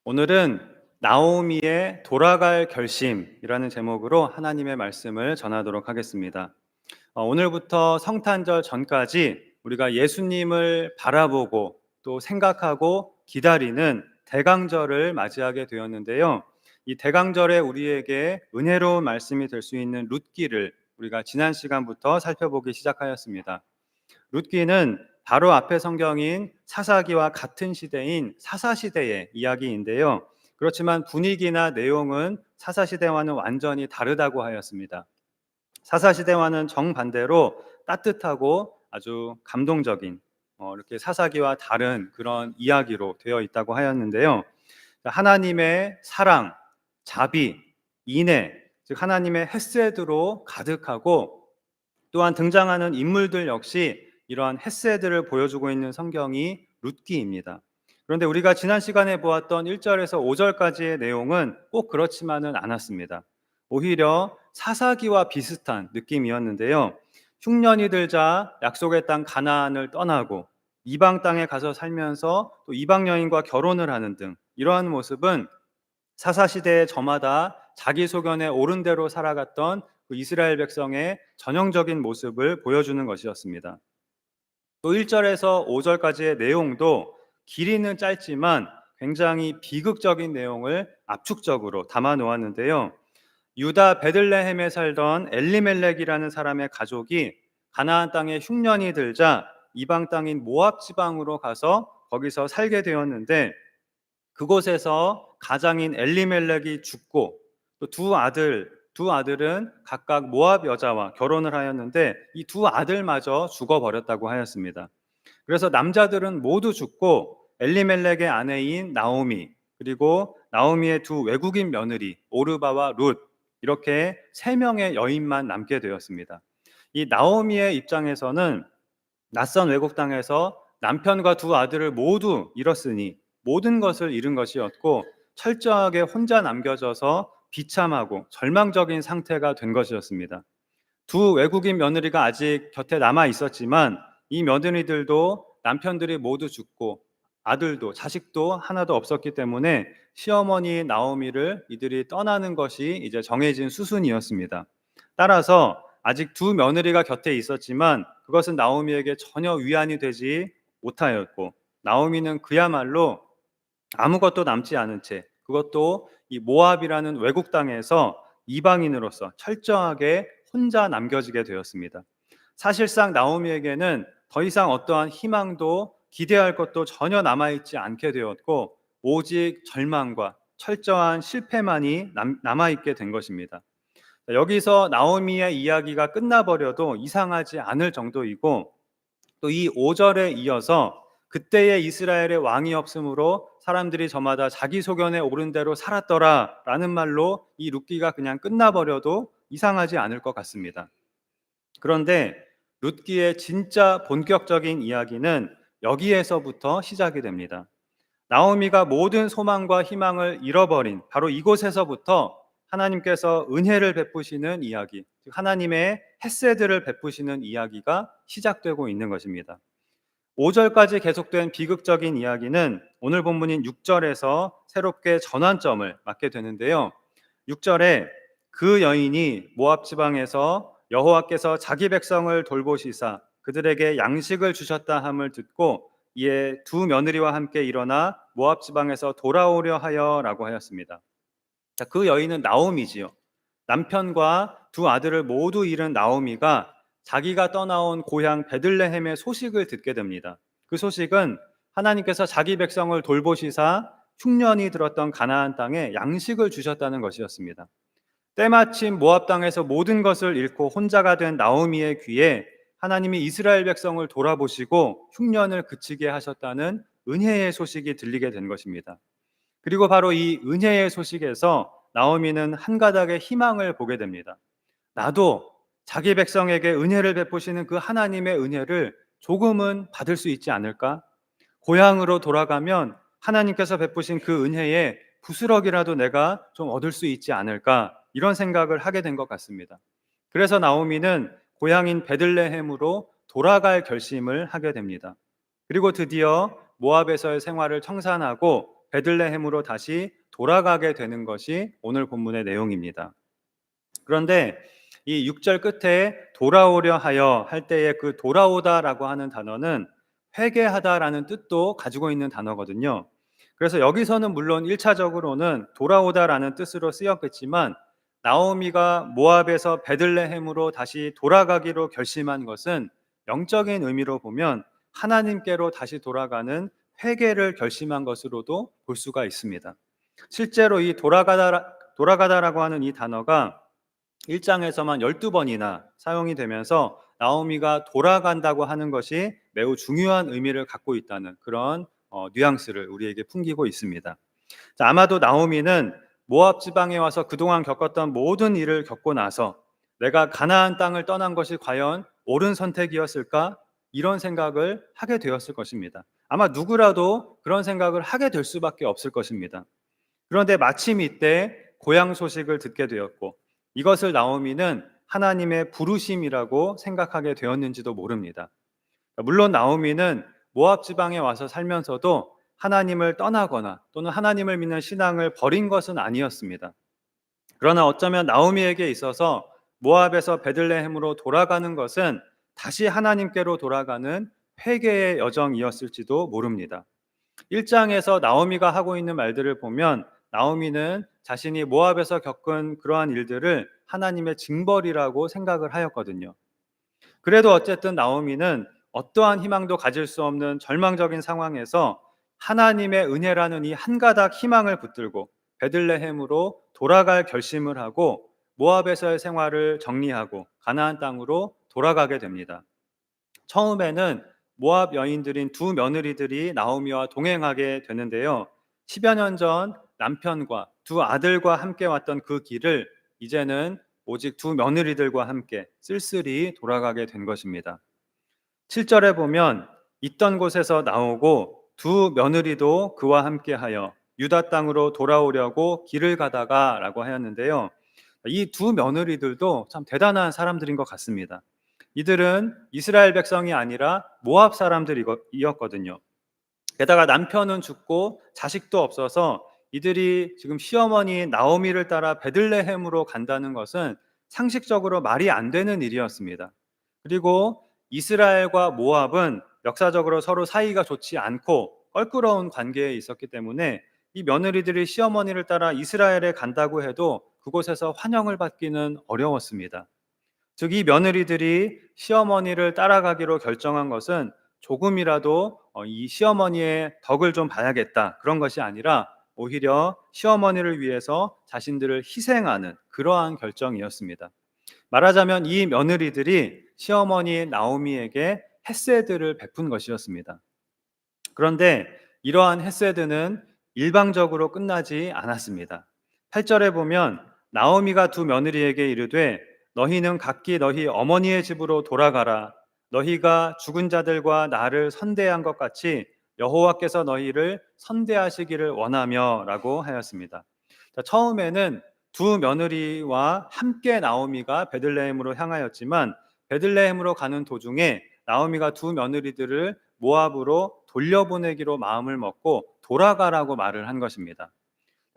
오늘은 나오미의 돌아갈 결심이라는 제목으로 하나님의 말씀을 전하도록 하겠습니다. 오늘부터 성탄절 전까지 우리가 예수님을 바라보고 또 생각하고 기다리는 대강절을 맞이하게 되었는데요. 이 대강절에 우리에게 은혜로운 말씀이 될 수 있는 룻기를 우리가 지난 시간부터 살펴보기 시작하였습니다. 룻기는 바로 앞에 성경인 사사기와 같은 시대인 사사시대의 이야기인데요. 그렇지만 분위기나 내용은 사사시대와는 완전히 다르다고 하였습니다. 사사시대와는 정반대로 따뜻하고 아주 감동적인 이렇게 사사기와 다른 그런 이야기로 되어 있다고 하였는데요. 하나님의 사랑, 자비, 인애, 즉 하나님의 헤세드로 가득하고 또한 등장하는 인물들 역시 이러한 헤세드를 보여주고 있는 성경이 룻기입니다. 그런데 우리가 지난 시간에 보았던 1절에서 5절까지의 내용은 꼭 그렇지만은 않았습니다. 오히려 사사기와 비슷한 느낌이었는데요. 흉년이 들자 약속의 땅 가나안을 떠나고 이방 땅에 가서 살면서 또 이방 여인과 결혼을 하는 등 이러한 모습은 사사시대의 저마다 자기 소견에 옳은 대로 살아갔던 그 이스라엘 백성의 전형적인 모습을 보여주는 것이었습니다. 또 1절에서 5절까지의 내용도 길이는 짧지만 굉장히 비극적인 내용을 압축적으로 담아 놓았는데요. 유다 베들레헴에 살던 엘리멜렉이라는 사람의 가족이 가나안 땅에 흉년이 들자 이방 땅인 모압 지방으로 가서 거기서 살게 되었는데, 그곳에서 가장인 엘리멜렉이 죽고 또 두 아들은 각각 모압 여자와 결혼을 하였는데 이 두 아들마저 죽어버렸다고 하였습니다. 그래서 남자들은 모두 죽고 엘리멜렉의 아내인 나오미, 그리고 나오미의 두 외국인 며느리 오르바와 룻, 이렇게 세 명의 여인만 남게 되었습니다. 이 나오미의 입장에서는 낯선 외국 땅에서 남편과 두 아들을 모두 잃었으니 모든 것을 잃은 것이었고 철저하게 혼자 남겨져서 비참하고 절망적인 상태가 된 것이었습니다. 두 외국인 며느리가 아직 곁에 남아 있었지만 이 며느리들도 남편들이 모두 죽고 아들도 자식도 하나도 없었기 때문에 시어머니 나오미를 이들이 떠나는 것이 이제 정해진 수순이었습니다. 따라서 아직 두 며느리가 곁에 있었지만 그것은 나오미에게 전혀 위안이 되지 못하였고, 나오미는 그야말로 아무것도 남지 않은 채, 그것도 이 모압이라는 외국 땅에서 이방인으로서 철저하게 혼자 남겨지게 되었습니다. 사실상 나오미에게는 더 이상 어떠한 희망도 기대할 것도 전혀 남아있지 않게 되었고 오직 절망과 철저한 실패만이 남아있게 된 것입니다. 여기서 나오미의 이야기가 끝나버려도 이상하지 않을 정도이고, 또 이 5절에 이어서 그때의 이스라엘의 왕이 없으므로 사람들이 저마다 자기 소견에 옳은 대로 살았더라 라는 말로 이 룻기가 그냥 끝나버려도 이상하지 않을 것 같습니다. 그런데 룻기의 진짜 본격적인 이야기는 여기에서부터 시작이 됩니다. 나오미가 모든 소망과 희망을 잃어버린 바로 이곳에서부터 하나님께서 은혜를 베푸시는 이야기, 즉 하나님의 헤세드를 베푸시는 이야기가 시작되고 있는 것입니다. 5절까지 계속된 비극적인 이야기는 오늘 본문인 6절에서 새롭게 전환점을 맞게 되는데요. 6절에 그 여인이 모압 지방에서 여호와께서 자기 백성을 돌보시사 그들에게 양식을 주셨다 함을 듣고 이에 두 며느리와 함께 일어나 모압 지방에서 돌아오려 하여라고 하였습니다. 자, 그 여인은 나오미지요. 남편과 두 아들을 모두 잃은 나오미가 자기가 떠나온 고향 베들레헴의 소식을 듣게 됩니다. 그 소식은 하나님께서 자기 백성을 돌보시사 흉년이 들었던 가나안 땅에 양식을 주셨다는 것이었습니다. 때마침 모압 땅에서 모든 것을 잃고 혼자가 된 나오미의 귀에 하나님이 이스라엘 백성을 돌아보시고 흉년을 그치게 하셨다는 은혜의 소식이 들리게 된 것입니다. 그리고 바로 이 은혜의 소식에서 나오미는 한 가닥의 희망을 보게 됩니다. 나도 자기 백성에게 은혜를 베푸시는 그 하나님의 은혜를 조금은 받을 수 있지 않을까? 고향으로 돌아가면 하나님께서 베푸신 그 은혜에 부스럭이라도 내가 좀 얻을 수 있지 않을까? 이런 생각을 하게 된 것 같습니다. 그래서 나오미는 고향인 베들레헴으로 돌아갈 결심을 하게 됩니다. 그리고 드디어 모압에서의 생활을 청산하고 베들레헴으로 다시 돌아가게 되는 것이 오늘 본문의 내용입니다. 그런데 이 6절 끝에 돌아오려 하여 할 때의 그 돌아오다라고 하는 단어는 회개하다라는 뜻도 가지고 있는 단어거든요. 그래서 여기서는 물론 1차적으로는 돌아오다라는 뜻으로 쓰였겠지만 나오미가 모압에서 베들레헴으로 다시 돌아가기로 결심한 것은 영적인 의미로 보면 하나님께로 다시 돌아가는 회개를 결심한 것으로도 볼 수가 있습니다. 실제로 이 돌아가다라고 하는 이 단어가 1장에서만 12번이나 사용이 되면서 나오미가 돌아간다고 하는 것이 매우 중요한 의미를 갖고 있다는 그런 뉘앙스를 우리에게 풍기고 있습니다. 자, 아마도 나오미는 모압 지방에 와서 그동안 겪었던 모든 일을 겪고 나서 내가 가나안 땅을 떠난 것이 과연 옳은 선택이었을까? 이런 생각을 하게 되었을 것입니다. 아마 누구라도 그런 생각을 하게 될 수밖에 없을 것입니다. 그런데 마침 이때 고향 소식을 듣게 되었고 이것을 나오미는 하나님의 부르심이라고 생각하게 되었는지도 모릅니다. 물론 나오미는 모압 지방에 와서 살면서도 하나님을 떠나거나 또는 하나님을 믿는 신앙을 버린 것은 아니었습니다. 그러나 어쩌면 나오미에게 있어서 모압에서 베들레헴으로 돌아가는 것은 다시 하나님께로 돌아가는 회개의 여정이었을지도 모릅니다. 1장에서 나오미가 하고 있는 말들을 보면 나오미는 자신이 모압에서 겪은 그러한 일들을 하나님의 징벌이라고 생각을 하였거든요. 그래도 어쨌든 나오미는 어떠한 희망도 가질 수 없는 절망적인 상황에서 하나님의 은혜라는 이 한 가닥 희망을 붙들고 베들레헴으로 돌아갈 결심을 하고 모압에서의 생활을 정리하고 가나안 땅으로 돌아가게 됩니다. 처음에는 모압 여인들인 두 며느리들이 나오미와 동행하게 되는데요. 10여 년 전 남편과 두 아들과 함께 왔던 그 길을 이제는 오직 두 며느리들과 함께 쓸쓸히 돌아가게 된 것입니다. 7절에 보면 있던 곳에서 나오고 두 며느리도 그와 함께하여 유다 땅으로 돌아오려고 길을 가다가라고 하였는데요. 이 두 며느리들도 참 대단한 사람들인 것 같습니다. 이들은 이스라엘 백성이 아니라 모압 사람들이었거든요. 게다가 남편은 죽고 자식도 없어서 이들이 지금 시어머니 나오미를 따라 베들레헴으로 간다는 것은 상식적으로 말이 안 되는 일이었습니다. 그리고 이스라엘과 모압은 역사적으로 서로 사이가 좋지 않고 껄끄러운 관계에 있었기 때문에 이 며느리들이 시어머니를 따라 이스라엘에 간다고 해도 그곳에서 환영을 받기는 어려웠습니다. 즉 이 며느리들이 시어머니를 따라가기로 결정한 것은 조금이라도 이 시어머니의 덕을 좀 봐야겠다 그런 것이 아니라 오히려 시어머니를 위해서 자신들을 희생하는 그러한 결정이었습니다. 말하자면 이 며느리들이 시어머니 나오미에게 헤세드를 베푼 것이었습니다. 그런데 이러한 헤세드는 일방적으로 끝나지 않았습니다. 8절에 보면 나오미가 두 며느리에게 이르되 너희는 각기 너희 어머니의 집으로 돌아가라. 너희가 죽은 자들과 나를 선대한 것 같이 여호와께서 너희를 선대하시기를 원하며라고 하였습니다. 자, 처음에는 두 며느리와 함께 나오미가 베들레헴으로 향하였지만 베들레헴으로 가는 도중에 나오미가 두 며느리들을 모압으로 돌려보내기로 마음을 먹고 돌아가라고 말을 한 것입니다.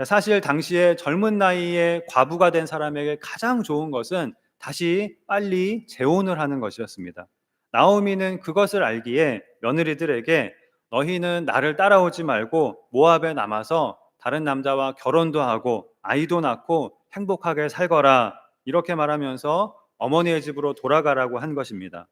사실 당시에 젊은 나이에 과부가 된 사람에게 가장 좋은 것은 다시 빨리 재혼을 하는 것이었습니다. 나오미는 그것을 알기에 며느리들에게 너희는 나를 따라오지 말고 모압에 남아서 다른 남자와 결혼도 하고 아이도 낳고 행복하게 살거라 이렇게 말하면서 어머니의 집으로 돌아가라고 한 것입니다.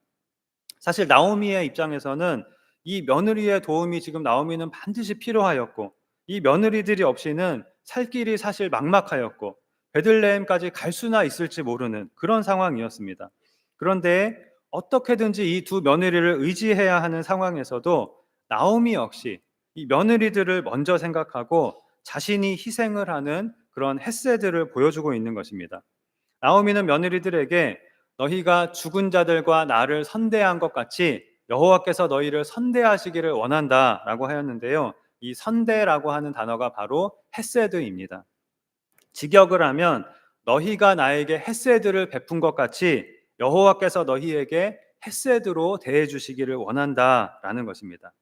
사실 나오미의 입장에서는 이 며느리의 도움이 지금 나오미는 반드시 필요하였고 이 며느리들이 없이는 살 길이 사실 막막하였고 베들레헴까지 갈 수나 있을지 모르는 그런 상황이었습니다. 그런데 어떻게든지 이 두 며느리를 의지해야 하는 상황에서도 나오미 역시 이 며느리들을 먼저 생각하고 자신이 희생을 하는 그런 헤세드를 보여주고 있는 것입니다. 나오미는 며느리들에게 너희가 죽은 자들과 나를 선대한 것 같이 여호와께서 너희를 선대하시기를 원한다라고 하였는데요. 이 선대라고 하는 단어가 바로 헤세드입니다. 직역을 하면 너희가 나에게 헤세드를 베푼 것 같이 여호와께서 너희에게 헤세드로 대해 주시기를 원한다라는 것입니다.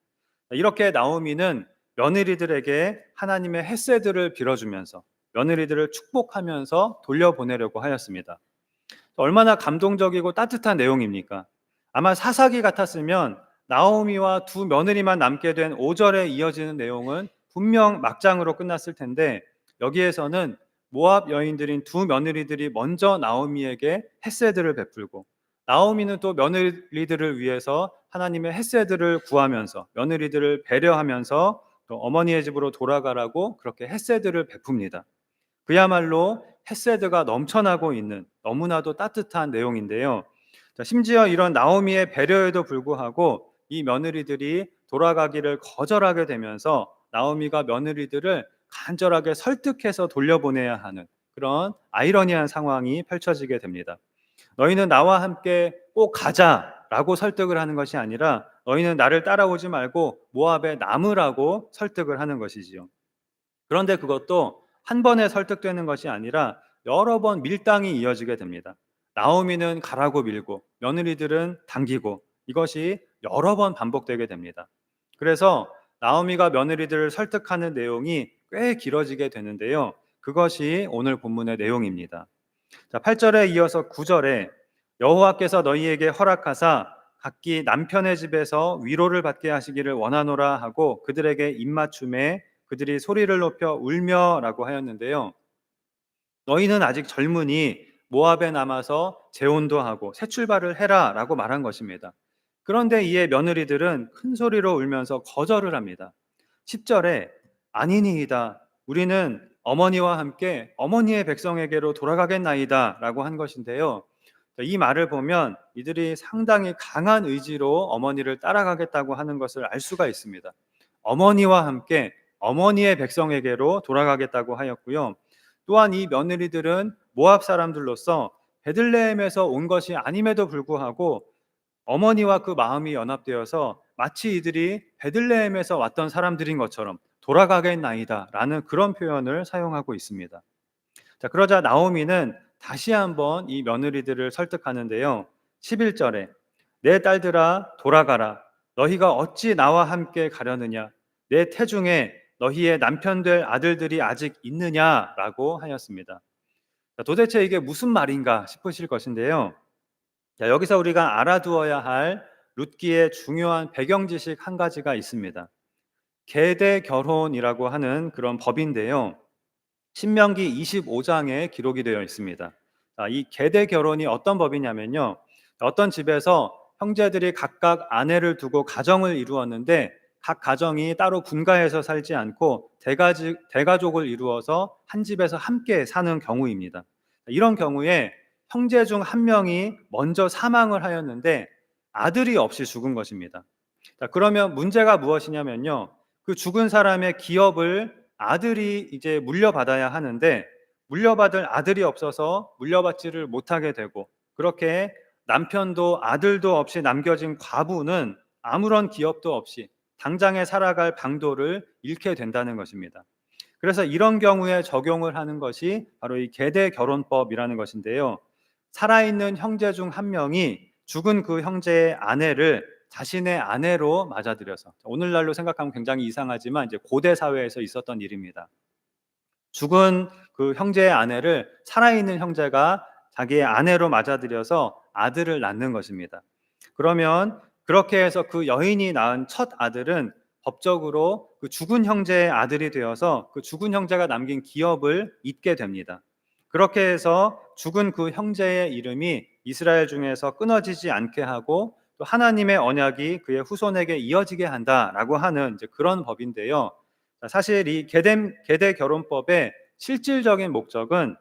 이렇게 나오미는 며느리들에게 하나님의 헤세드를 빌어주면서 며느리들을 축복하면서 돌려보내려고 하였습니다. 얼마나 감동적이고 따뜻한 내용입니까? 아마 사사기 같았으면 나오미와 두 며느리만 남게 된 5절에 이어지는 내용은 분명 막장으로 끝났을 텐데, 여기에서는 모압 여인들인 두 며느리들이 먼저 나오미에게 헤세드를 베풀고, 나오미는 또 며느리들을 위해서 하나님의 헤세드를 구하면서 며느리들을 배려하면서 또 어머니의 집으로 돌아가라고 그렇게 헤세드를 베풉니다. 그야말로 헤세드가 넘쳐나고 있는 너무나도 따뜻한 내용인데요. 자, 심지어 이런 나오미의 배려에도 불구하고 이 며느리들이 돌아가기를 거절하게 되면서 나오미가 며느리들을 간절하게 설득해서 돌려보내야 하는 그런 아이러니한 상황이 펼쳐지게 됩니다. 너희는 나와 함께 꼭 가자라고 설득을 하는 것이 아니라 너희는 나를 따라오지 말고 모압에 남으라고 설득을 하는 것이지요. 그런데 그것도 한 번에 설득되는 것이 아니라 여러 번 밀당이 이어지게 됩니다. 나오미는 가라고 밀고 며느리들은 당기고, 이것이 여러 번 반복되게 됩니다. 그래서 나오미가 며느리들을 설득하는 내용이 꽤 길어지게 되는데요. 그것이 오늘 본문의 내용입니다. 자, 8절에 이어서 9절에 여호와께서 너희에게 허락하사 각기 남편의 집에서 위로를 받게 하시기를 원하노라 하고 그들에게 입맞춤에 그들이 소리를 높여 울며라고 하였는데요. 너희는 아직 젊으니 모압에 남아서 재혼도 하고 새 출발을 해라라고 말한 것입니다. 그런데 이에 며느리들은 큰 소리로 울면서 거절을 합니다. 10절에 아니니이다. 우리는 어머니와 함께 어머니의 백성에게로 돌아가겠나이다 라고 한 것인데요. 이 말을 보면 이들이 상당히 강한 의지로 어머니를 따라가겠다고 하는 것을 알 수가 있습니다. 어머니와 함께 어머니의 백성에게로 돌아가겠다고 하였고요. 또한 이 며느리들은 모압 사람들로서 베들레헴에서 온 것이 아님에도 불구하고 어머니와 그 마음이 연합되어서 마치 이들이 베들레헴에서 왔던 사람들인 것처럼 돌아가겠나이다 라는 그런 표현을 사용하고 있습니다. 자, 그러자 나오미는 다시 한번 이 며느리들을 설득하는데요. 11절에 내 딸들아 돌아가라. 너희가 어찌 나와 함께 가려느냐. 내 태중에 너희의 남편 될 아들들이 아직 있느냐라고 하였습니다. 자, 도대체 이게 무슨 말인가 싶으실 것인데요. 자, 여기서 우리가 알아두어야 할 룻기의 중요한 배경 지식 한 가지가 있습니다. 계대 결혼이라고 하는 그런 법인데요. 신명기 25장에 기록이 되어 있습니다. 자, 이 계대 결혼이 어떤 법이냐면요. 어떤 집에서 형제들이 각각 아내를 두고 가정을 이루었는데 각 가정이 따로 분가해서 살지 않고 대가족을 이루어서 한 집에서 함께 사는 경우입니다. 이런 경우에 형제 중 한 명이 먼저 사망을 하였는데 아들이 없이 죽은 것입니다. 자, 그러면 문제가 무엇이냐면요. 그 죽은 사람의 기업을 아들이 이제 물려받아야 하는데 물려받을 아들이 없어서 물려받지를 못하게 되고, 그렇게 남편도 아들도 없이 남겨진 과부는 아무런 기업도 없이 당장에 살아갈 방도를 잃게 된다는 것입니다. 그래서 이런 경우에 적용을 하는 것이 바로 이 계대 결혼법이라는 것인데요. 살아있는 형제 중 한 명이 죽은 그 형제의 아내를 자신의 아내로 맞아들여서, 오늘날로 생각하면 굉장히 이상하지만 이제 고대 사회에서 있었던 일입니다. 죽은 그 형제의 아내를 살아있는 형제가 자기의 아내로 맞아들여서 아들을 낳는 것입니다. 그러면 그렇게 해서 그 여인이 낳은 첫 아들은 법적으로 그 죽은 형제의 아들이 되어서 그 죽은 형제가 남긴 기업을 잇게 됩니다. 그렇게 해서 죽은 그 형제의 이름이 이스라엘 중에서 끊어지지 않게 하고 또 하나님의 언약이 그의 후손에게 이어지게 한다라고 하는 이제 그런 법인데요. 사실 이 계대 결혼법의 실질적인 목적은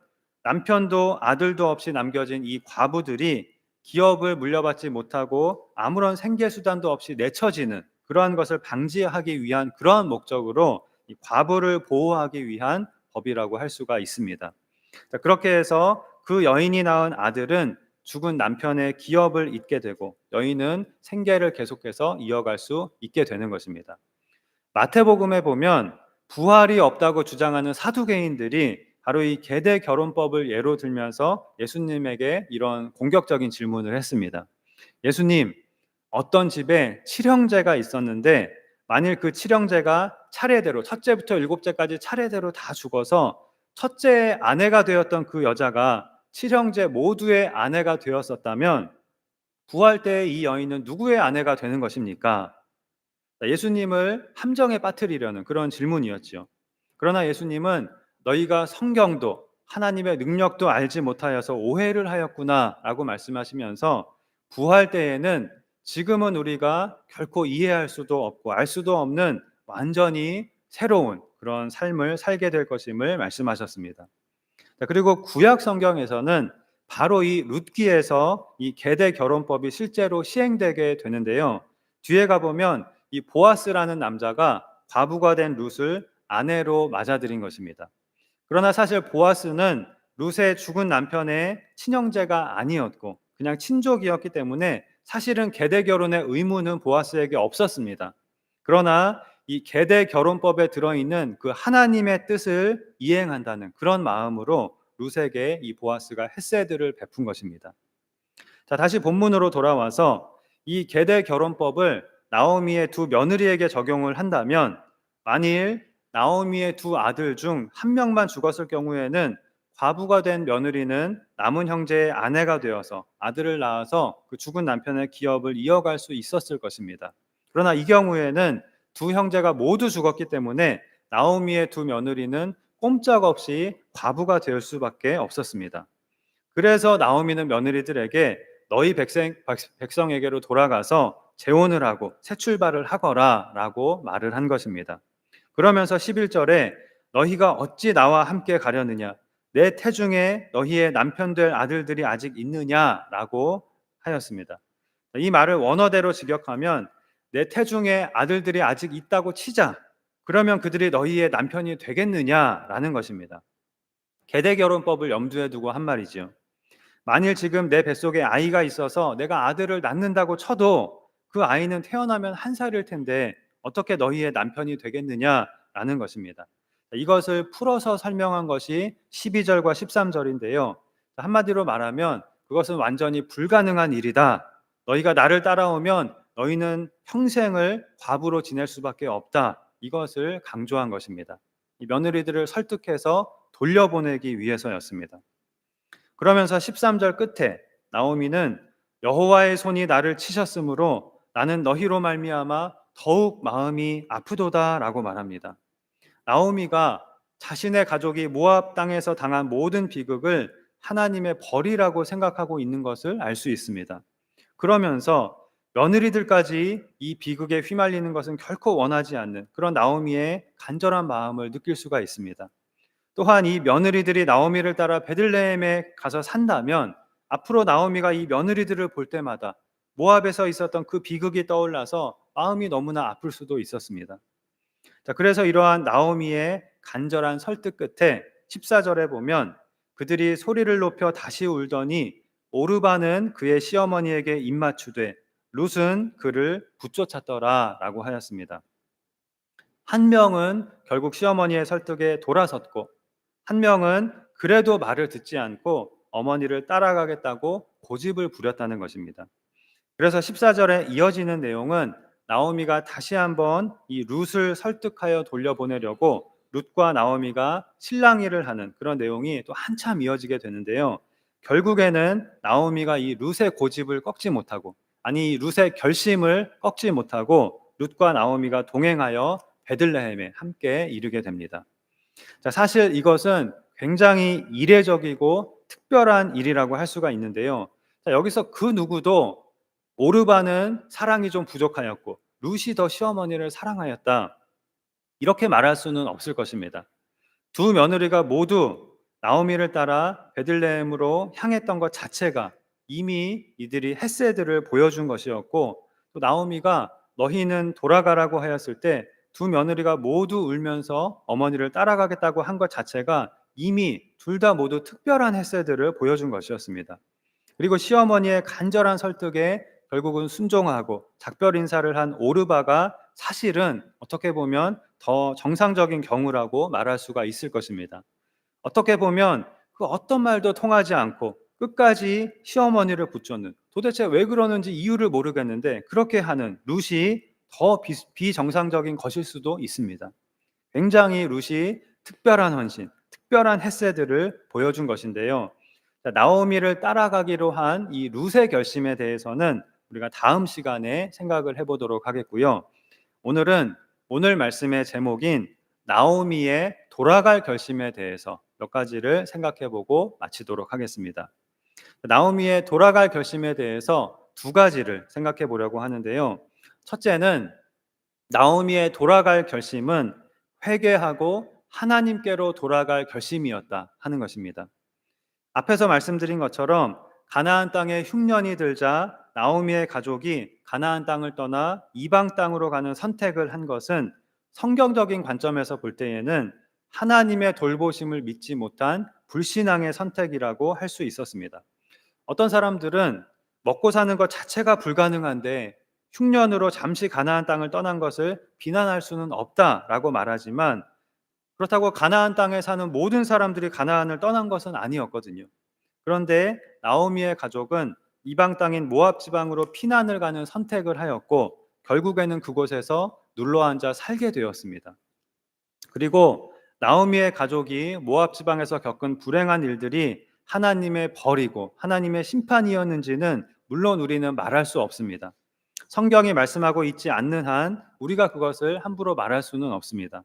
남편도 아들도 없이 남겨진 이 과부들이 기업을 물려받지 못하고 아무런 생계 수단도 없이 내쳐지는 그러한 것을 방지하기 위한 그러한 목적으로 이 과부를 보호하기 위한 법이라고 할 수가 있습니다. 자, 그렇게 해서 그 여인이 낳은 아들은 죽은 남편의 기업을 잇게 되고 여인은 생계를 계속해서 이어갈 수 있게 되는 것입니다. 마태복음에 보면 부활이 없다고 주장하는 사두개인들이 바로 이 계대 결혼법을 예로 들면서 예수님에게 이런 공격적인 질문을 했습니다. 예수님, 어떤 집에 칠형제가 있었는데 만일 그 칠형제가 차례대로 첫째부터 일곱째까지 차례대로 다 죽어서 첫째의 아내가 되었던 그 여자가 칠형제 모두의 아내가 되었었다면 부활 때 이 여인은 누구의 아내가 되는 것입니까? 예수님을 함정에 빠뜨리려는 그런 질문이었지요. 그러나 예수님은 너희가 성경도 하나님의 능력도 알지 못하여서 오해를 하였구나라고 말씀하시면서 부활 때에는 지금은 우리가 결코 이해할 수도 없고 알 수도 없는 완전히 새로운 그런 삶을 살게 될 것임을 말씀하셨습니다. 그리고 구약 성경에서는 바로 이 룻기에서 이 계대 결혼법이 실제로 시행되게 되는데요. 뒤에 가보면 이 보아스라는 남자가 과부가 된 룻을 아내로 맞아들인 것입니다. 그러나 사실 보아스는 룻의 죽은 남편의 친형제가 아니었고 그냥 친족이었기 때문에 사실은 계대 결혼의 의무는 보아스에게 없었습니다. 그러나 이 계대 결혼법에 들어있는 그 하나님의 뜻을 이행한다는 그런 마음으로 룻에게 이 보아스가 헤세드를 베푼 것입니다. 자, 다시 본문으로 돌아와서 이 계대 결혼법을 나오미의 두 며느리에게 적용을 한다면 만일 나오미의 두 아들 중 한 명만 죽었을 경우에는 과부가 된 며느리는 남은 형제의 아내가 되어서 아들을 낳아서 그 죽은 남편의 기업을 이어갈 수 있었을 것입니다. 그러나 이 경우에는 두 형제가 모두 죽었기 때문에 나오미의 두 며느리는 꼼짝없이 과부가 될 수밖에 없었습니다. 그래서 나오미는 며느리들에게 너희 백성에게로 돌아가서 재혼을 하고 새 출발을 하거라 라고 말을 한 것입니다. 그러면서 11절에 너희가 어찌 나와 함께 가려느냐 내 태중에 너희의 남편 될 아들들이 아직 있느냐라고 하였습니다. 이 말을 원어대로 직역하면 내 태중에 아들들이 아직 있다고 치자. 그러면 그들이 너희의 남편이 되겠느냐라는 것입니다. 계대결혼법을 염두에 두고 한 말이죠. 만일 지금 내 뱃속에 아이가 있어서 내가 아들을 낳는다고 쳐도 그 아이는 태어나면 한 살일 텐데 어떻게 너희의 남편이 되겠느냐라는 것입니다. 이것을 풀어서 설명한 것이 12절과 13절인데요. 한마디로 말하면 그것은 완전히 불가능한 일이다. 너희가 나를 따라오면 너희는 평생을 과부로 지낼 수밖에 없다. 이것을 강조한 것입니다. 이 며느리들을 설득해서 돌려보내기 위해서였습니다. 그러면서 13절 끝에 나오미는 여호와의 손이 나를 치셨으므로 나는 너희로 말미암아 더욱 마음이 아프도다라고 말합니다. 나오미가 자신의 가족이 모압 땅에서 당한 모든 비극을 하나님의 벌이라고 생각하고 있는 것을 알 수 있습니다. 그러면서 며느리들까지 이 비극에 휘말리는 것은 결코 원하지 않는 그런 나오미의 간절한 마음을 느낄 수가 있습니다. 또한 이 며느리들이 나오미를 따라 베들레헴에 가서 산다면 앞으로 나오미가 이 며느리들을 볼 때마다 모압에서 있었던 그 비극이 떠올라서 마음이 너무나 아플 수도 있었습니다. 자, 그래서 이러한 나오미의 간절한 설득 끝에 14절에 보면 그들이 소리를 높여 다시 울더니 오르바는 그의 시어머니에게 입맞추되 룻은 그를 붙쫓았더라라고 하였습니다. 한 명은 결국 시어머니의 설득에 돌아섰고 한 명은 그래도 말을 듣지 않고 어머니를 따라가겠다고 고집을 부렸다는 것입니다. 그래서 14절에 이어지는 내용은 나오미가 다시 한번 이 룻을 설득하여 돌려보내려고 룻과 나오미가 실랑이를 하는 그런 내용이 또 한참 이어지게 되는데요. 결국에는 나오미가 이 룻의 고집을 꺾지 못하고 아니 룻의 결심을 꺾지 못하고 룻과 나오미가 동행하여 베들레헴에 함께 이르게 됩니다. 자, 사실 이것은 굉장히 이례적이고 특별한 일이라고 할 수가 있는데요. 자, 여기서 그 누구도 오르바는 사랑이 좀 부족하였고 룻이 더 시어머니를 사랑하였다. 이렇게 말할 수는 없을 것입니다. 두 며느리가 모두 나오미를 따라 베들레헴으로 향했던 것 자체가 이미 이들이 헤세드를 보여준 것이었고 또 나오미가 너희는 돌아가라고 하였을 때 두 며느리가 모두 울면서 어머니를 따라가겠다고 한 것 자체가 이미 둘 다 모두 특별한 헤세드를 보여준 것이었습니다. 그리고 시어머니의 간절한 설득에 결국은 순종하고 작별 인사를 한 오르바가 사실은 어떻게 보면 더 정상적인 경우라고 말할 수가 있을 것입니다. 어떻게 보면 그 어떤 말도 통하지 않고 끝까지 시어머니를 붙잡는 도대체 왜 그러는지 이유를 모르겠는데 그렇게 하는 룻이 더 비정상적인 것일 수도 있습니다. 굉장히 룻이 특별한 헌신, 특별한 헤세드를 보여준 것인데요. 자, 나오미를 따라가기로 한 이 룻의 결심에 대해서는 우리가 다음 시간에 생각을 해보도록 하겠고요. 오늘은 오늘 말씀의 제목인 나오미의 돌아갈 결심에 대해서 몇 가지를 생각해보고 마치도록 하겠습니다. 나오미의 돌아갈 결심에 대해서 두 가지를 생각해 보려고 하는데요. 첫째는 나오미의 돌아갈 결심은 회개하고 하나님께로 돌아갈 결심이었다 하는 것입니다. 앞에서 말씀드린 것처럼 가나안 땅에 흉년이 들자 나오미의 가족이 가나안 땅을 떠나 이방 땅으로 가는 선택을 한 것은 성경적인 관점에서 볼 때에는 하나님의 돌보심을 믿지 못한 불신앙의 선택이라고 할 수 있었습니다. 어떤 사람들은 먹고 사는 것 자체가 불가능한데 흉년으로 잠시 가나안 땅을 떠난 것을 비난할 수는 없다라고 말하지만, 그렇다고 가나안 땅에 사는 모든 사람들이 가나안을 떠난 것은 아니었거든요. 그런데 나오미의 가족은 이방 땅인 모압 지방으로 피난을 가는 선택을 하였고 결국에는 그곳에서 눌러앉아 살게 되었습니다. 그리고 나오미의 가족이 모압 지방에서 겪은 불행한 일들이 하나님의 벌이고 하나님의 심판이었는지는 물론 우리는 말할 수 없습니다. 성경이 말씀하고 있지 않는 한 우리가 그것을 함부로 말할 수는 없습니다.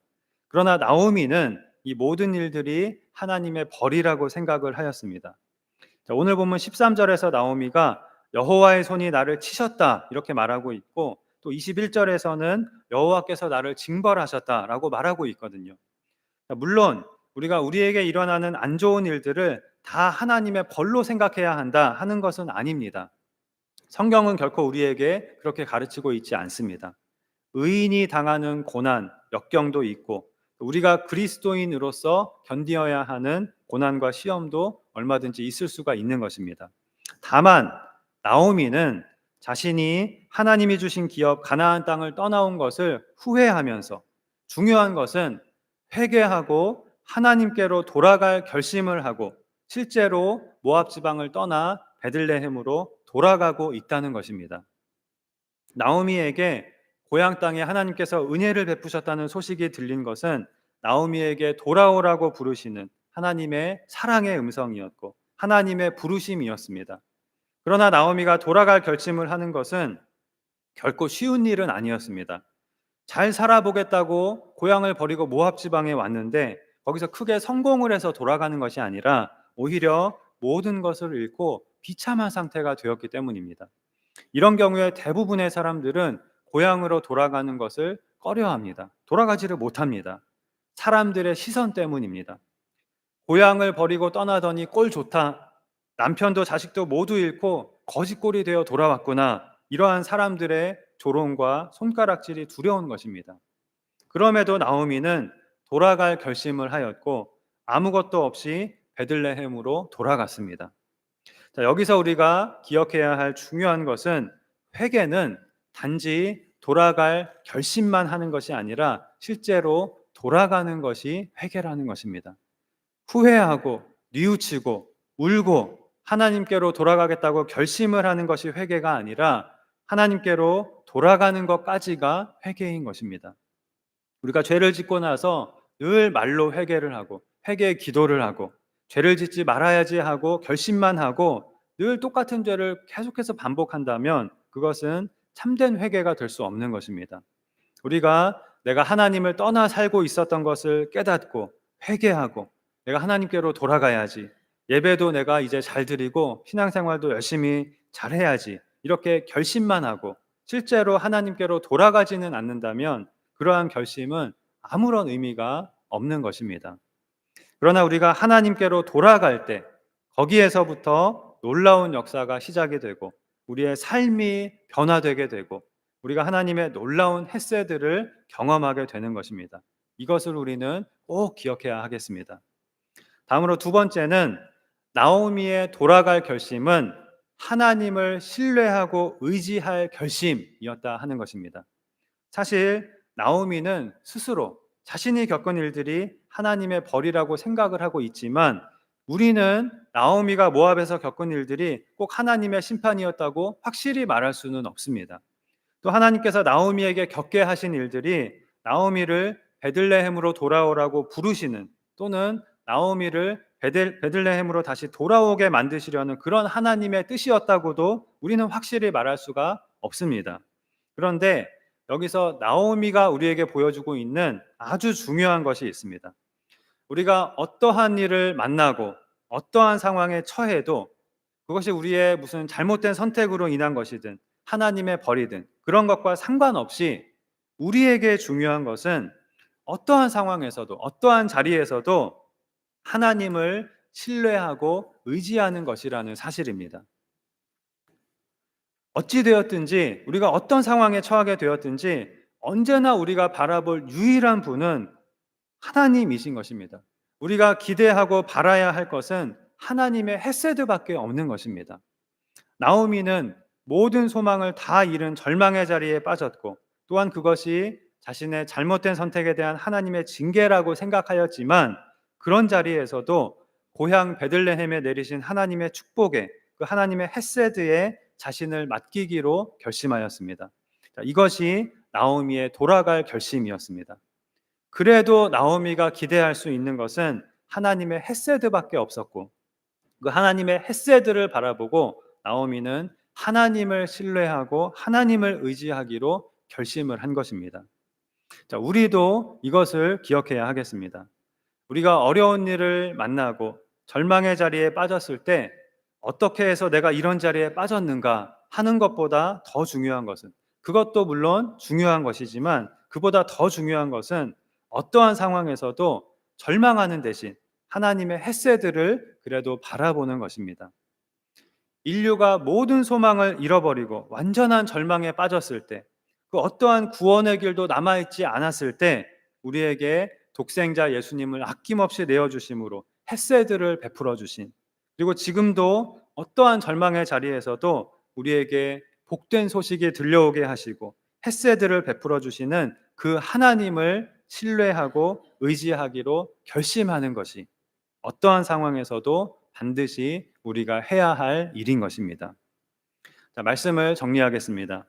그러나 나오미는 이 모든 일들이 하나님의 벌이라고 생각을 하였습니다. 자, 오늘 보면 13절에서 나오미가 여호와의 손이 나를 치셨다 이렇게 말하고 있고, 또 21절에서는 여호와께서 나를 징벌하셨다라고 말하고 있거든요. 물론 우리가 우리에게 일어나는 안 좋은 일들을 다 하나님의 벌로 생각해야 한다 하는 것은 아닙니다. 성경은 결코 우리에게 그렇게 가르치고 있지 않습니다. 의인이 당하는 고난, 역경도 있고 우리가 그리스도인으로서 견디어야 하는 고난과 시험도 얼마든지 있을 수가 있는 것입니다. 다만 나오미는 자신이 하나님이 주신 기업 가나안 땅을 떠나온 것을 후회하면서, 중요한 것은 회개하고 하나님께로 돌아갈 결심을 하고 실제로 모압 지방을 떠나 베들레헴으로 돌아가고 있다는 것입니다. 나오미에게 고향 땅에 하나님께서 은혜를 베푸셨다는 소식이 들린 것은 나오미에게 돌아오라고 부르시는 하나님의 사랑의 음성이었고 하나님의 부르심이었습니다. 그러나 나오미가 돌아갈 결심을 하는 것은 결코 쉬운 일은 아니었습니다. 잘 살아보겠다고 고향을 버리고 모압 지방에 왔는데 거기서 크게 성공을 해서 돌아가는 것이 아니라 오히려 모든 것을 잃고 비참한 상태가 되었기 때문입니다. 이런 경우에 대부분의 사람들은 고향으로 돌아가는 것을 꺼려합니다. 돌아가지를 못합니다. 사람들의 시선 때문입니다. 고향을 버리고 떠나더니 꼴 좋다, 남편도 자식도 모두 잃고 거지꼴이 되어 돌아왔구나, 이러한 사람들의 조롱과 손가락질이 두려운 것입니다. 그럼에도 나오미는 돌아갈 결심을 하였고 아무것도 없이 베들레헴으로 돌아갔습니다. 자, 여기서 우리가 기억해야 할 중요한 것은 회개는 단지 돌아갈 결심만 하는 것이 아니라 실제로 돌아가는 것이 회개라는 것입니다. 후회하고 뉘우치고 울고 하나님께로 돌아가겠다고 결심을 하는 것이 회개가 아니라 하나님께로 돌아가는 것까지가 회개인 것입니다. 우리가 죄를 짓고 나서 늘 말로 회개를 하고 회개의 기도를 하고 죄를 짓지 말아야지 하고 결심만 하고 늘 똑같은 죄를 계속해서 반복한다면 그것은 참된 회개가 될 수 없는 것입니다. 우리가 내가 하나님을 떠나 살고 있었던 것을 깨닫고 회개하고 내가 하나님께로 돌아가야지, 예배도 내가 이제 잘 드리고 신앙생활도 열심히 잘해야지, 이렇게 결심만 하고 실제로 하나님께로 돌아가지는 않는다면 그러한 결심은 아무런 의미가 없는 것입니다. 그러나 우리가 하나님께로 돌아갈 때 거기에서부터 놀라운 역사가 시작이 되고 우리의 삶이 변화되게 되고 우리가 하나님의 놀라운 헤세드를 경험하게 되는 것입니다. 이것을 우리는 꼭 기억해야 하겠습니다. 다음으로 두 번째는 나오미의 돌아갈 결심은 하나님을 신뢰하고 의지할 결심이었다 하는 것입니다. 사실 나오미는 스스로 자신이 겪은 일들이 하나님의 벌이라고 생각을 하고 있지만 우리는 나오미가 모압에서 겪은 일들이 꼭 하나님의 심판이었다고 확실히 말할 수는 없습니다. 또 하나님께서 나오미에게 겪게 하신 일들이 나오미를 베들레헴으로 돌아오라고 부르시는, 또는 나오미를 베들레헴으로 다시 돌아오게 만드시려는 그런 하나님의 뜻이었다고도 우리는 확실히 말할 수가 없습니다. 그런데 여기서 나오미가 우리에게 보여주고 있는 아주 중요한 것이 있습니다. 우리가 어떠한 일을 만나고 어떠한 상황에 처해도, 그것이 우리의 무슨 잘못된 선택으로 인한 것이든 하나님의 벌이든 그런 것과 상관없이, 우리에게 중요한 것은 어떠한 상황에서도 어떠한 자리에서도 하나님을 신뢰하고 의지하는 것이라는 사실입니다. 어찌 되었든지, 우리가 어떤 상황에 처하게 되었든지 언제나 우리가 바라볼 유일한 분은 하나님이신 것입니다. 우리가 기대하고 바라야 할 것은 하나님의 헤세드밖에 없는 것입니다. 나오미는 모든 소망을 다 잃은 절망의 자리에 빠졌고, 또한 그것이 자신의 잘못된 선택에 대한 하나님의 징계라고 생각하였지만, 그런 자리에서도 고향 베들레헴에 내리신 하나님의 축복에, 그 하나님의 헤세드에 자신을 맡기기로 결심하였습니다. 이것이 나오미의 돌아갈 결심이었습니다. 그래도 나오미가 기대할 수 있는 것은 하나님의 헤세드밖에 없었고, 그 하나님의 헤세드를 바라보고 나오미는 하나님을 신뢰하고 하나님을 의지하기로 결심을 한 것입니다. 자, 우리도 이것을 기억해야 하겠습니다. 우리가 어려운 일을 만나고 절망의 자리에 빠졌을 때 어떻게 해서 내가 이런 자리에 빠졌는가 하는 것보다 더 중요한 것은, 그것도 물론 중요한 것이지만 그보다 더 중요한 것은 어떠한 상황에서도 절망하는 대신 하나님의 헤세드를 그래도 바라보는 것입니다. 인류가 모든 소망을 잃어버리고 완전한 절망에 빠졌을 때, 그 어떠한 구원의 길도 남아있지 않았을 때 우리에게 독생자 예수님을 아낌없이 내어주심으로 헤세드를 베풀어 주신, 그리고 지금도 어떠한 절망의 자리에서도 우리에게 복된 소식이 들려오게 하시고 헤세드를 베풀어 주시는 그 하나님을 신뢰하고 의지하기로 결심하는 것이 어떠한 상황에서도 반드시 우리가 해야 할 일인 것입니다. 자, 말씀을 정리하겠습니다.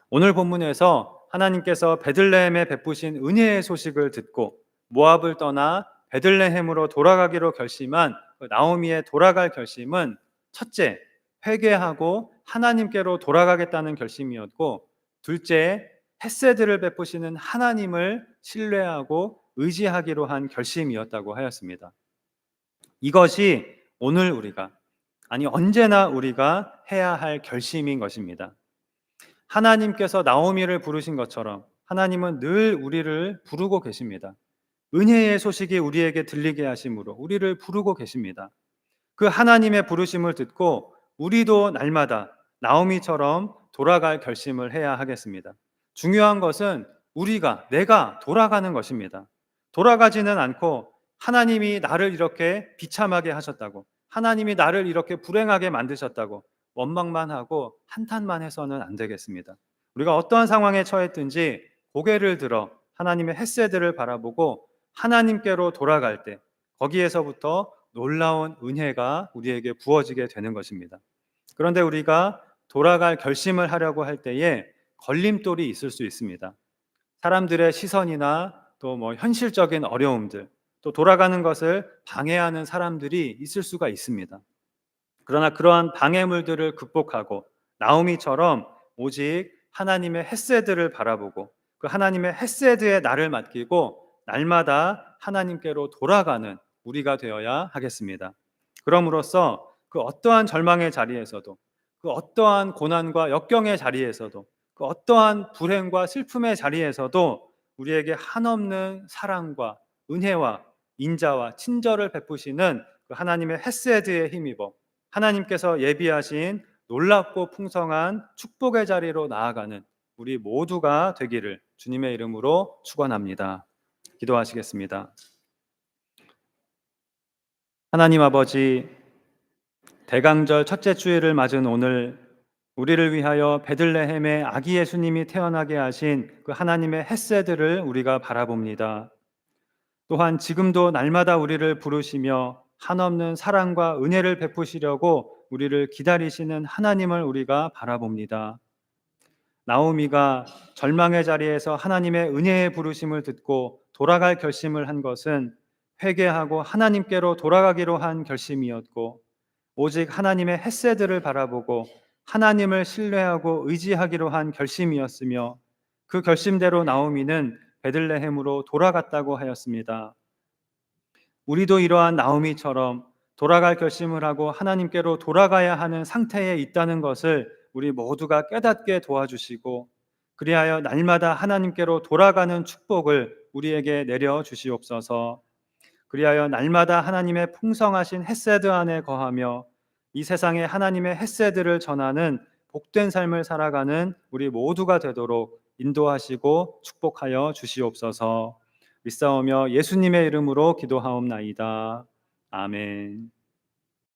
오늘 본문에서 하나님께서 베들레헴에 베푸신 은혜의 소식을 듣고 모압을 떠나 베들레헴으로 돌아가기로 결심한 나오미의 돌아갈 결심은, 첫째, 회개하고 하나님께로 돌아가겠다는 결심이었고, 둘째, 헤세드를 베푸시는 하나님을 신뢰하고 의지하기로 한 결심이었다고 하였습니다. 이것이 오늘 우리가, 아니 언제나 우리가 해야 할 결심인 것입니다. 하나님께서 나오미를 부르신 것처럼 하나님은 늘 우리를 부르고 계십니다. 은혜의 소식이 우리에게 들리게 하심으로 우리를 부르고 계십니다. 그 하나님의 부르심을 듣고 우리도 날마다 나오미처럼 돌아갈 결심을 해야 하겠습니다. 중요한 것은 내가 돌아가는 것입니다. 돌아가지는 않고 하나님이 나를 이렇게 비참하게 하셨다고, 하나님이 나를 이렇게 불행하게 만드셨다고 원망만 하고 한탄만 해서는 안 되겠습니다. 우리가 어떠한 상황에 처했든지 고개를 들어 하나님의 헤세드를 바라보고 하나님께로 돌아갈 때 거기에서부터 놀라운 은혜가 우리에게 부어지게 되는 것입니다. 그런데 우리가 돌아갈 결심을 하려고 할 때에 걸림돌이 있을 수 있습니다. 사람들의 시선이나 또 현실적인 어려움들, 또 돌아가는 것을 방해하는 사람들이 있을 수가 있습니다. 그러나 그러한 방해물들을 극복하고 나오미처럼 오직 하나님의 헤세드를 바라보고 그 하나님의 헤세드에 나를 맡기고 날마다 하나님께로 돌아가는 우리가 되어야 하겠습니다. 그럼으로써 그 어떠한 절망의 자리에서도, 그 어떠한 고난과 역경의 자리에서도, 그 어떠한 불행과 슬픔의 자리에서도 우리에게 한없는 사랑과 은혜와 인자와 친절을 베푸시는 그 하나님의 헤세드에 힘입어 하나님께서 예비하신 놀랍고 풍성한 축복의 자리로 나아가는 우리 모두가 되기를 주님의 이름으로 축원합니다. 기도하시겠습니다. 하나님 아버지, 대강절 첫째 주일을 맞은 오늘 우리를 위하여 베들레헴에 아기 예수님이 태어나게 하신 그 하나님의 헤세드를 우리가 바라봅니다. 또한 지금도 날마다 우리를 부르시며 한없는 사랑과 은혜를 베푸시려고 우리를 기다리시는 하나님을 우리가 바라봅니다. 나오미가 절망의 자리에서 하나님의 은혜의 부르심을 듣고 돌아갈 결심을 한 것은 회개하고 하나님께로 돌아가기로 한 결심이었고, 오직 하나님의 헷세들을 바라보고 하나님을 신뢰하고 의지하기로 한 결심이었으며, 그 결심대로 나오미는 베들레헴으로 돌아갔다고 하였습니다. 우리도 이러한 나오미처럼 돌아갈 결심을 하고 하나님께로 돌아가야 하는 상태에 있다는 것을 우리 모두가 깨닫게 도와주시고, 그리하여 날마다 하나님께로 돌아가는 축복을 우리에게 내려 주시옵소서. 그리하여 날마다 하나님의 풍성하신 헷세드 안에 거하며 이 세상에 하나님의 헷세드를 전하는 복된 삶을 살아가는 우리 모두가 되도록 인도하시고 축복하여 주시옵소서. 믿사오며 예수님의 이름으로 기도하옵나이다. 아멘.